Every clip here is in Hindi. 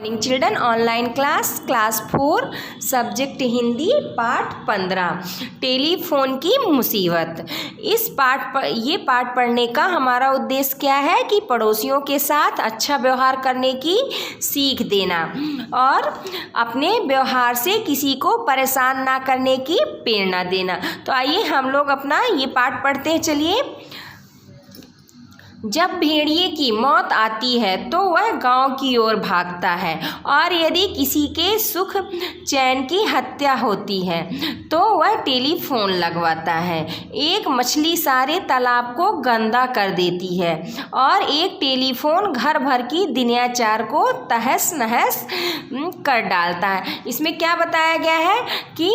Children online class 4 subject Hindi पाठ 15 टेलीफोन की मुसीबत। ये पाठ पढ़ने का हमारा उद्देश्य क्या है कि पड़ोसियों के साथ अच्छा व्यवहार करने की सीख देना और अपने व्यवहार से किसी को परेशान ना करने की प्रेरणा देना। तो आइए हम लोग अपना ये पाठ पढ़ते हैं। चलिए। जब भेड़िए की मौत आती है तो वह गांव की ओर भागता है और यदि किसी के सुख चैन की हत्या होती है तो वह टेलीफोन लगवाता है। एक मछली सारे तालाब को गंदा कर देती है और एक टेलीफोन घर भर की दुनियाचार को तहस नहस कर डालता है। इसमें क्या बताया गया है कि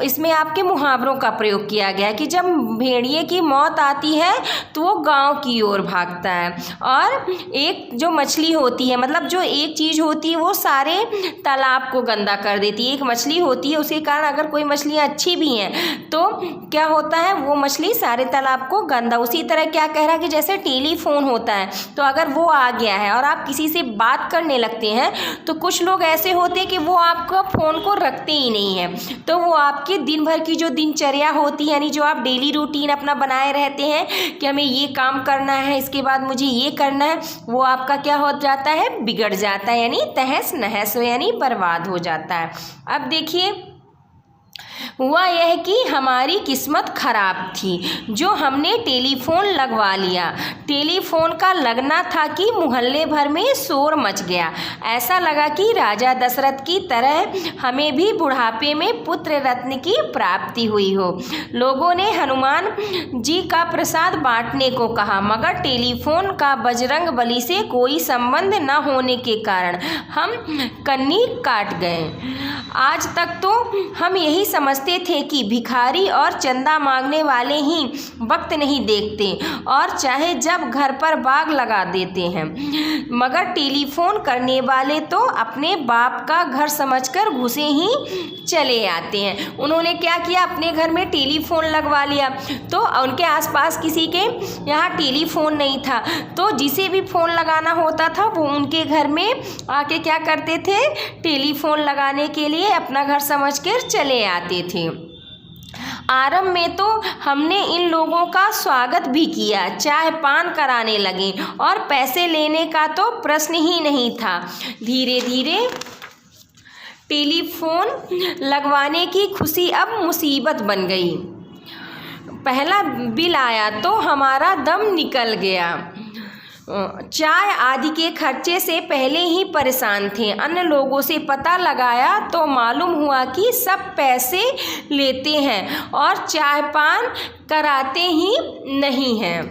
इसमें आपके मुहावरों का प्रयोग किया गया है कि जब भेड़िए की मौत आती है तो वो गांव की ओर भागता है और एक जो मछली होती है, मतलब जो एक चीज़ होती है वो सारे तालाब को गंदा कर देती है। एक मछली होती है, उसके कारण अगर कोई मछलियाँ अच्छी भी हैं तो क्या होता है, वो मछली सारे तालाब को गंदा। उसी तरह क्या कह रहा है कि जैसे टेलीफोन होता है तो अगर वो आ गया है और आप किसी से बात करने लगते हैं तो कुछ लोग ऐसे होते हैं कि वो आपका फ़ोन को रखते ही नहीं है। तो वो आपके दिन भर की जो दिनचर्या होती है, यानी जो आप डेली रूटीन अपना बनाए रहते हैं कि हमें ये काम करना है, इसके बाद मुझे ये करना है, वो आपका क्या हो जाता है, बिगड़ जाता है, यानी तहस नहस यानी बर्बाद हो जाता है। अब देखिए, हुआ यह कि हमारी किस्मत खराब थी जो हमने टेलीफोन लगवा लिया। टेलीफोन का लगना था कि मोहल्ले भर में शोर मच गया। ऐसा लगा कि राजा दशरथ की तरह हमें भी बुढ़ापे में पुत्र रत्न की प्राप्ति हुई हो। लोगों ने हनुमान जी का प्रसाद बांटने को कहा, मगर टेलीफोन का बजरंग बली से कोई संबंध न होने के कारण हम कन्नी काट गए। आज तक तो हम यही समझते थे कि भिखारी और चंदा मांगने वाले ही वक्त नहीं देखते और चाहे जब घर पर बाग लगा देते हैं, मगर टेलीफोन करने वाले तो अपने बाप का घर समझकर घुसे ही चले आते हैं। उन्होंने क्या किया, अपने घर में टेलीफोन लगवा लिया। तो उनके आसपास किसी के यहाँ टेलीफोन नहीं था, तो जिसे भी फ़ोन लगाना होता था वो उनके घर में आके क्या करते थे, टेलीफोन लगाने के लिए अपना घर समझकर चले आते थे। आरंभ में तो हमने इन लोगों का स्वागत भी किया, चाय पान कराने लगे और पैसे लेने का तो प्रश्न ही नहीं था। धीरे धीरे टेलीफोन लगवाने की खुशी अब मुसीबत बन गई। पहला बिल आया तो हमारा दम निकल गया। चाय आदि के खर्चे से पहले ही परेशान थे। अन्य लोगों से पता लगाया तो मालूम हुआ कि सब पैसे लेते हैं और चाय पान कराते ही नहीं हैं।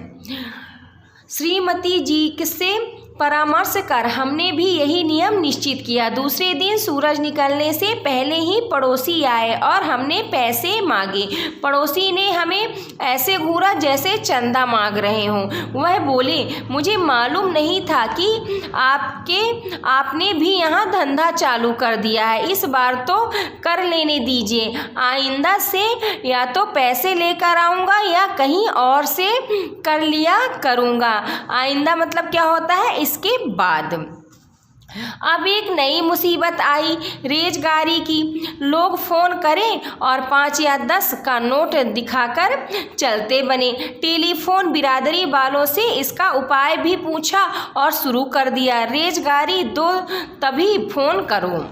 श्रीमती जी से परामर्श कर हमने भी यही नियम निश्चित किया। दूसरे दिन सूरज निकलने से पहले ही पड़ोसी आए और हमने पैसे मांगे। पड़ोसी ने हमें ऐसे घूरा जैसे चंदा मांग रहे हों। वह बोले, मुझे मालूम नहीं था कि आपने भी यहाँ धंधा चालू कर दिया है। इस बार तो कर लेने दीजिए, आइंदा से या तो पैसे लेकर आऊँगा या कहीं और से कर लिया करूँगा। आइंदा मतलब क्या होता है, इसके बाद अब एक नई मुसीबत आई, रेजगारी की। लोग फ़ोन करें और 5 या 10 का नोट दिखाकर चलते बने। टेलीफोन बिरादरी वालों से इसका उपाय भी पूछा और शुरू कर दिया, रेजगारी दो तभी फ़ोन करो।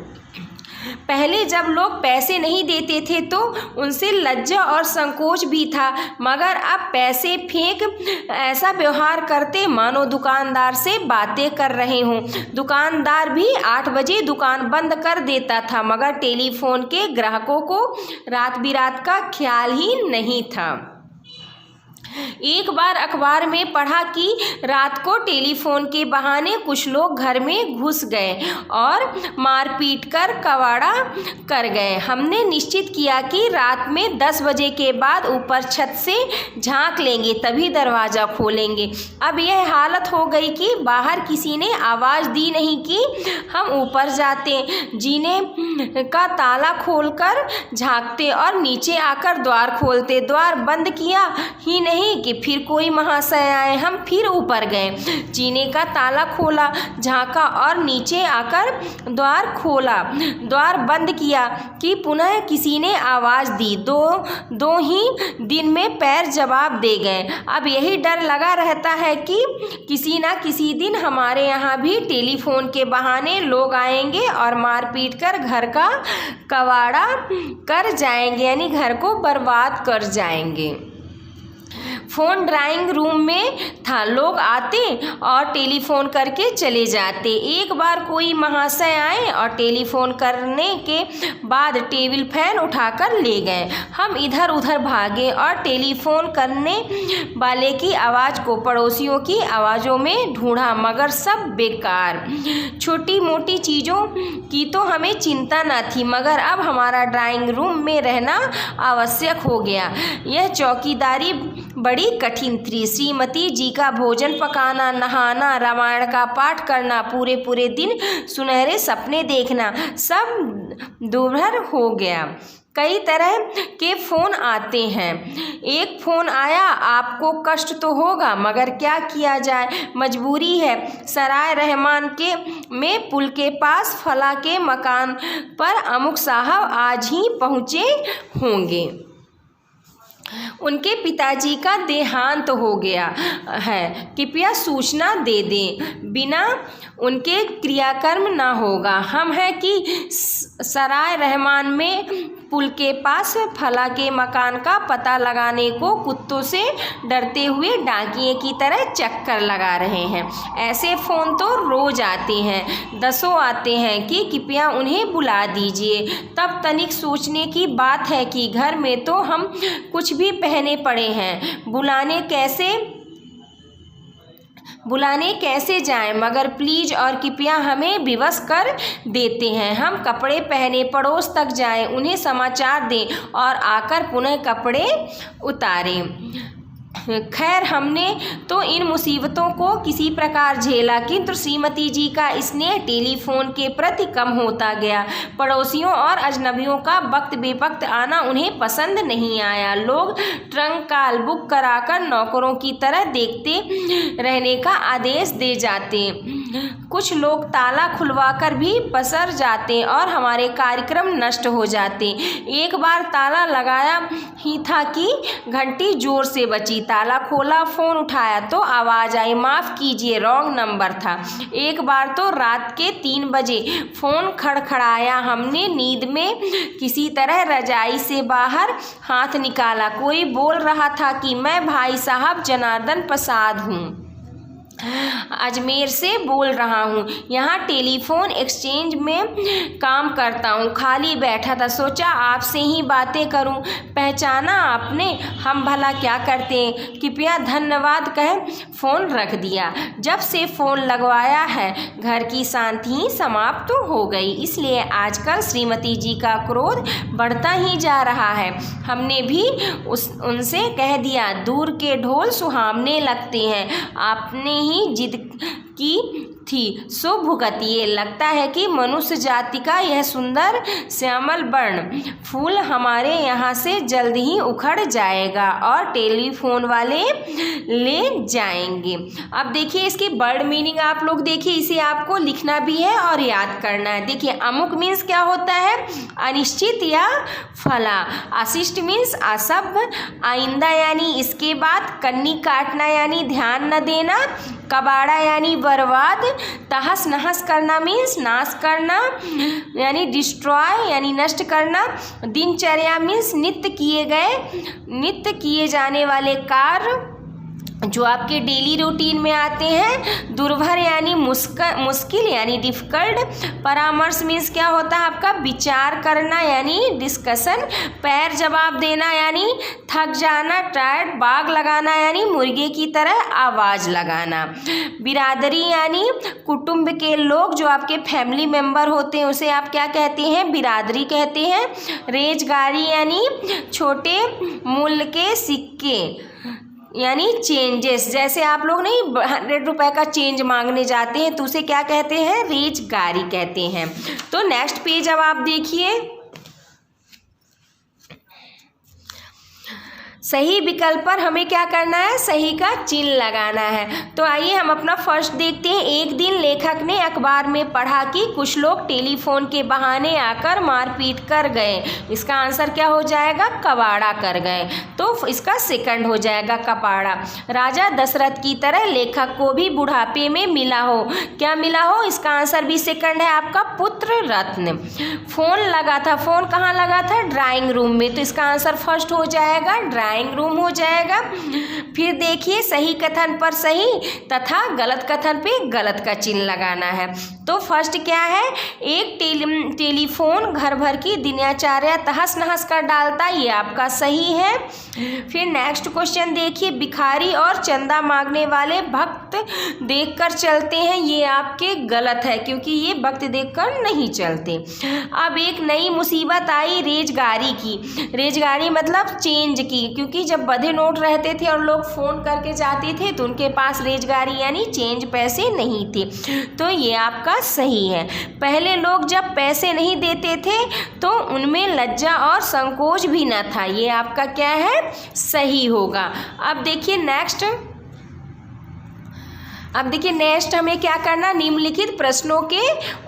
पहले जब लोग पैसे नहीं देते थे तो उनसे लज्जा और संकोच भी था, मगर अब पैसे फेंक ऐसा व्यवहार करते मानो दुकानदार से बातें कर रहे हों। दुकानदार भी 8 बजे दुकान बंद कर देता था, मगर टेलीफोन के ग्राहकों को रात बिरात का ख्याल ही नहीं था। एक बार अखबार में पढ़ा कि रात को टेलीफोन के बहाने कुछ लोग घर में घुस गए और मारपीट कर कबाड़ा कर गए। हमने निश्चित किया कि रात में 10 बजे के बाद ऊपर छत से झांक लेंगे, तभी दरवाज़ा खोलेंगे। अब यह हालत हो गई कि बाहर किसी ने आवाज़ दी नहीं कि हम ऊपर जाते, जीने का ताला खोलकर झांकते और नीचे आकर द्वार खोलते। द्वार बंद किया ही नहीं, नहीं कि फिर कोई महाशय आए। हम फिर ऊपर गए, जीने का ताला खोला, झांका और नीचे आकर द्वार खोला, द्वार बंद किया कि पुनः किसी ने आवाज़ दी। दो ही दिन में पैर जवाब दे गए। अब यही डर लगा रहता है कि किसी ना किसी दिन हमारे यहाँ भी टेलीफोन के बहाने लोग आएंगे और मार पीट कर घर का कबाड़ा कर जाएंगे, यानी घर को बर्बाद कर जाएंगे। फ़ोन ड्राइंग रूम में था, लोग आते और टेलीफोन करके चले जाते। एक बार कोई महाशय आए और टेलीफोन करने के बाद टेबल फैन उठाकर ले गए। हम इधर उधर भागे और टेलीफोन करने वाले की आवाज़ को पड़ोसियों की आवाज़ों में ढूंढा, मगर सब बेकार। छोटी मोटी चीज़ों की तो हमें चिंता न थी, मगर अब हमारा ड्राइंग रूम में रहना आवश्यक हो गया। यह चौकीदारी बड़ी कठिन थी। श्रीमती जी का भोजन पकाना, नहाना, रामायण का पाठ करना, पूरे पूरे दिन सुनहरे सपने देखना, सब दुर्भर हो गया। कई तरह के फ़ोन आते हैं। एक फ़ोन आया, आपको कष्ट तो होगा, मगर क्या किया जाए, मजबूरी है। सराय रहमान के में पुल के पास फला के मकान पर अमुक साहब आज ही पहुँचे होंगे। उनके पिताजी का देहांत हो गया है, कृपया सूचना दे दें, बिना उनके क्रियाकर्म ना होगा। हम हैं कि सराय रहमान में पुल के पास फला के मकान का पता लगाने को कुत्तों से डरते हुए डाकिये की तरह चक्कर लगा रहे हैं। ऐसे फ़ोन तो रोज़ आते हैं, दसों आते हैं कि कृपया उन्हें बुला दीजिए। तब तनिक सोचने की बात है कि घर में तो हम कुछ भी पहने पड़े हैं, बुलाने कैसे जाएं, मगर प्लीज़ और कृपया हमें विवश कर देते हैं। हम कपड़े पहने पड़ोस तक जाएं, उन्हें समाचार दें और आकर पुनः कपड़े उतारें। खैर, हमने तो इन मुसीबतों को किसी प्रकार झेला, किंतु श्रीमती जी का स्नेह टेलीफोन के प्रति कम होता गया। पड़ोसियों और अजनबियों का वक्त बेवक्त आना उन्हें पसंद नहीं आया। लोग ट्रंक कॉल बुक कराकर नौकरों की तरह देखते रहने का आदेश दे जाते। कुछ लोग ताला खुलवाकर भी पसर जाते और हमारे कार्यक्रम नष्ट हो जाते। एक बार ताला लगाया ही था कि घंटी जोर से बची। ताला खोला, फ़ोन उठाया तो आवाज़ आई, माफ़ कीजिए, रॉन्ग नंबर था। एक बार तो रात के 3 बजे फ़ोन खड़खड़ाया। हमने नींद में किसी तरह रजाई से बाहर हाथ निकाला। कोई बोल रहा था कि मैं भाई साहब जनार्दन प्रसाद हूँ, अजमेर से बोल रहा हूँ, यहाँ टेलीफोन एक्सचेंज में काम करता हूँ, खाली बैठा था, सोचा आपसे ही बातें करूँ। पहचाना आपने? हम भला क्या करते हैं, कृपया धन्यवाद कह फ़ोन रख दिया। जब से फ़ोन लगवाया है घर की शांति समाप्त तो हो गई, इसलिए आजकल श्रीमती जी का क्रोध बढ़ता ही जा रहा है। हमने भी उनसे कह दिया, दूर के ढोल सुहावने लगते हैं, आपने ही जिद की थी सो भुगतिए। लगता है कि मनुष्य जाति का यह सुंदर श्यामल वर्ण फूल हमारे यहाँ से जल्द ही उखड़ जाएगा और टेलीफोन वाले ले जाएंगे। अब देखिए इसकी वर्ड मीनिंग आप लोग देखिए, इसे आपको लिखना भी है और याद करना है। देखिए अमुक मीन्स क्या होता है, अनिश्चित या फला। अशिष्ट मीन्स असभ्य, आइंदा यानी इसके बाद, कन्नी काटना यानी ध्यान न देना, कबाड़ा यानी बर्बाद, तहस नहस करना मीन्स नाश करना यानी डिस्ट्रॉय यानी नष्ट करना, दिनचर्या मीन्स नित्य किए जाने वाले कार्य जो आपके डेली रूटीन में आते हैं, दुर्भर यानी मुश्किल यानी डिफ़िकल्ट, परामर्श मीन्स क्या होता है आपका विचार करना यानी डिस्कशन, पैर जवाब देना यानी थक जाना टायर्ड, बाग लगाना यानी मुर्गे की तरह आवाज़ लगाना, बिरादरी यानी कुटुंब के लोग जो आपके फैमिली मेम्बर होते हैं उसे आप क्या कहते हैं, बिरादरी कहते हैं, रेजगारी यानी छोटे मूल्य के सिक्के यानी चेंजेस, जैसे आप लोग नहीं 100 रुपये का चेंज मांगने जाते हैं तो उसे क्या कहते हैं, रेजगारी कहते हैं। तो नेक्स्ट पेज अब आप देखिए, सही विकल्प पर हमें क्या करना है, सही का चिन्ह लगाना है। तो आइए हम अपना फर्स्ट देखते हैं। एक दिन लेखक ने अखबार में पढ़ा कि कुछ लोग टेलीफोन के बहाने आकर मारपीट कर गए। इसका आंसर क्या हो जाएगा, कबाड़ा कर गए। तो इसका सेकंड हो जाएगा कबाड़ा। राजा दशरथ की तरह लेखक को भी बुढ़ापे में मिला हो, क्या मिला हो, इसका आंसर भी सेकंड है आपका पुत्र रत्न। फोन लगा था, फोन कहाँ लगा था, ड्राइंग रूम में, तो इसका आंसर फर्स्ट हो जाएगा ड्राइंग रूम हो जाएगा। फिर देखिए सही कथन पर सही तथा गलत कथन पे गलत का चिन्ह लगाना है। तो फर्स्ट क्या है, एक टेलीफोन घर भर की दिनचर्या तहस नहस कर डालता, ये आपका सही है। फिर नेक्स्ट क्वेश्चन देखिए, भिखारी और चंदा मांगने वाले भक्त देखकर चलते हैं, ये आपके गलत है क्योंकि ये भक्त देखकर नहीं चलते। अब एक नई मुसीबत आई रेजगारी की, रेजगारी मतलब चेंज की, क्योंकि जब बधे नोट रहते थे और लोग फ़ोन करके जाते थे तो उनके पास रेजगारी यानी चेंज पैसे नहीं थे, तो ये आपका सही है। पहले लोग जब पैसे नहीं देते थे तो उनमें लज्जा और संकोच भी न था, ये आपका क्या है, सही होगा। अब देखिए नेक्स्ट हमें क्या करना, निम्नलिखित प्रश्नों के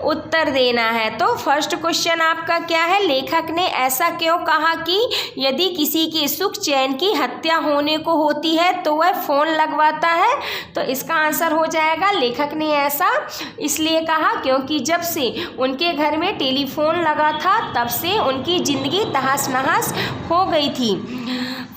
उत्तर देना है। तो फर्स्ट क्वेश्चन आपका क्या है, लेखक ने ऐसा क्यों कहा कि यदि किसी के सुख चैन की हत्या होने को होती है तो वह फ़ोन लगवाता है, तो इसका आंसर हो जाएगा लेखक ने ऐसा इसलिए कहा क्योंकि जब से उनके घर में टेलीफोन लगा था तब से उनकी ज़िंदगी तहस नहस हो गई थी।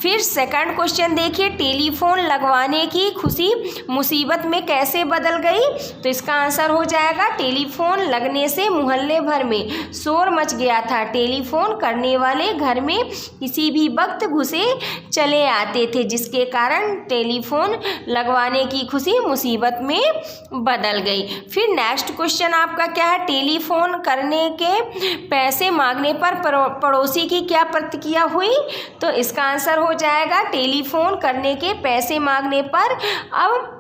फिर सेकंड क्वेश्चन देखिए, टेलीफोन लगवाने की खुशी मुसीबत में कैसे बदल गई, तो इसका आंसर हो जाएगा टेलीफोन लगने से मोहल्ले भर में शोर मच गया था। टेलीफोन करने वाले घर में किसी भी वक्त घुसे चले आते थे, जिसके कारण टेलीफोन लगवाने की खुशी मुसीबत में बदल गई। फिर नेक्स्ट क्वेश्चन आपका क्या है, टेलीफोन करने के पैसे मांगने पर पड़ोसी की क्या प्रतिक्रिया हुई, तो इसका आंसर हो जाएगा टेलीफोन करने के पैसे मांगने पर अब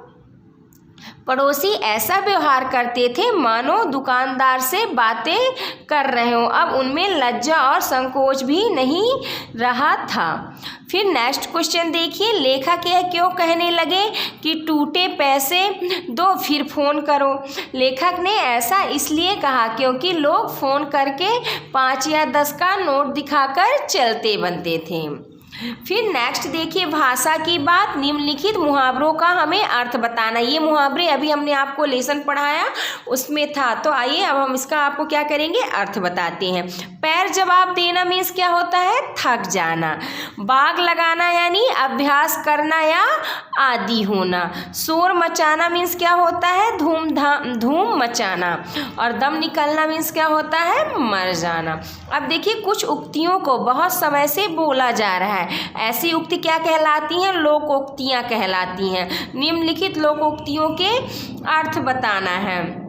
पड़ोसी ऐसा व्यवहार करते थे मानो दुकानदार से बातें कर रहे हो, अब उनमें लज्जा और संकोच भी नहीं रहा था। फिर नेक्स्ट क्वेश्चन देखिए, लेखक यह क्यों कहने लगे कि टूटे पैसे दो फिर फ़ोन करो। लेखक ने ऐसा इसलिए कहा क्योंकि लोग फ़ोन करके 5 या 10 का नोट दिखाकर चलते बनते थे। फिर नेक्स्ट देखिए, भाषा की बात, निम्नलिखित मुहावरों का हमें अर्थ बताना। ये मुहावरे अभी हमने आपको लेसन पढ़ाया उसमें था, तो आइए अब हम इसका आपको क्या करेंगे, अर्थ बताते हैं। पैर जवाब देना मीन्स क्या होता है, थक जाना। बाग लगाना यानी अभ्यास करना या आदी होना। शोर मचाना मीन्स क्या होता है, धूम मचाना। और दम निकलना मीन्स क्या होता है, मर जाना। अब देखिए कुछ उक्तियों को बहुत समय से बोला जा रहा है, ऐसी उक्ति क्या कहलाती हैं, लोकोक्तियाँ कहलाती हैं। निम्नलिखित लोकोक्तियों के अर्थ बताना है।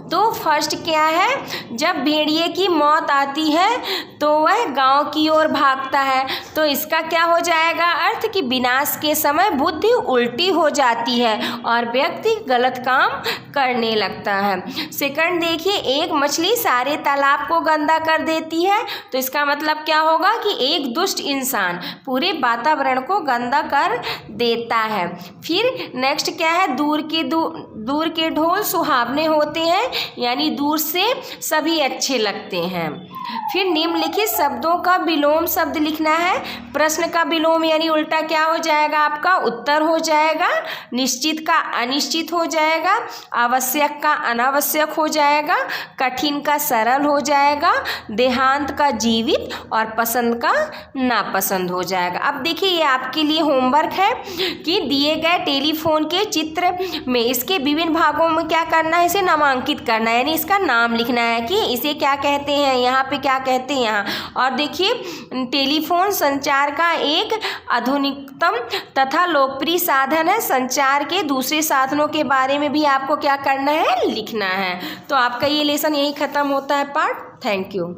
तो फर्स्ट क्या है, जब भेड़िए की मौत आती है तो वह गांव की ओर भागता है, तो इसका क्या हो जाएगा अर्थ कि विनाश के समय बुद्धि उल्टी हो जाती है और व्यक्ति गलत काम करने लगता है। सेकंड देखिए, एक मछली सारे तालाब को गंदा कर देती है, तो इसका मतलब क्या होगा कि एक दुष्ट इंसान पूरे वातावरण को गंदा कर देता है। फिर नेक्स्ट क्या है, दूर के ढोल सुहावने होते हैं यानी दूर से सभी अच्छे लगते हैं। फिर निम्नलिखित शब्दों का विलोम शब्द लिखना है। प्रश्न का विलोम यानी उल्टा क्या हो जाएगा आपका, उत्तर हो जाएगा। निश्चित का अनिश्चित हो जाएगा। आवश्यक का अनावश्यक हो जाएगा। कठिन का सरल हो जाएगा। देहांत का जीवित और पसंद का नापसंद हो जाएगा। अब देखिए ये आपके लिए होमवर्क है कि दिए गए टेलीफोन के चित्र में इसके विभिन्न भागों में क्या करना है, इसे नामांकित करना है, यानी इसका नाम लिखना है कि इसे क्या कहते हैं, यहाँ पे क्या कहते हैं यहाँ। और देखिए टेलीफोन संचार का एक आधुनिकतम तथा लोकप्रिय साधन है। संचार के दूसरे साधनों के बारे में भी आपको क्या करना है, लिखना है। तो आपका ये लेसन यही खत्म होता है पार्ट। Thank you.